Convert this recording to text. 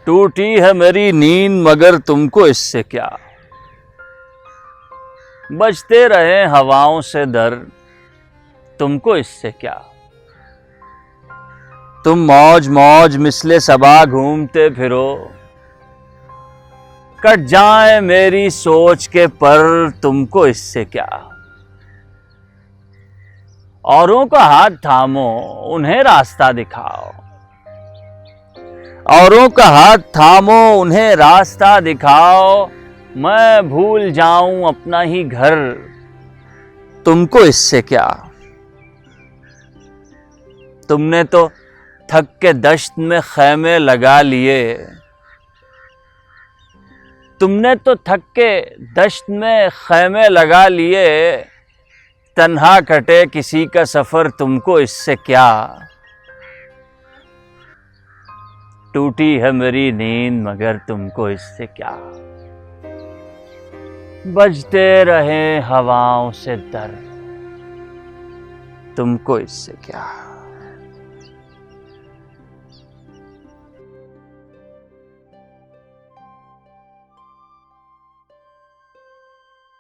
टूटी है मेरी नींद मगर तुमको इससे क्या। बजते रहे हवाओं से दर, तुमको इससे क्या। तुम मौज मौज मिसले सबा घूमते फिरो, कट जाए मेरी सोच के पर, तुमको इससे क्या। औरों का हाथ थामो, उन्हें रास्ता दिखाओ। औरों का हाथ थामो, उन्हें रास्ता दिखाओ। मैं भूल जाऊं अपना ही घर, तुमको इससे क्या। तुमने तो थक के दश्त में खैमे लगा लिए। तुमने तो थक के दश्त में खैमे लगा लिए। तन्हा कटे किसी का सफर, तुमको इससे क्या। टूटी है मेरी नींद मगर तुमको इससे क्या। बजते रहे हवाओं से दर, तुमको इससे क्या।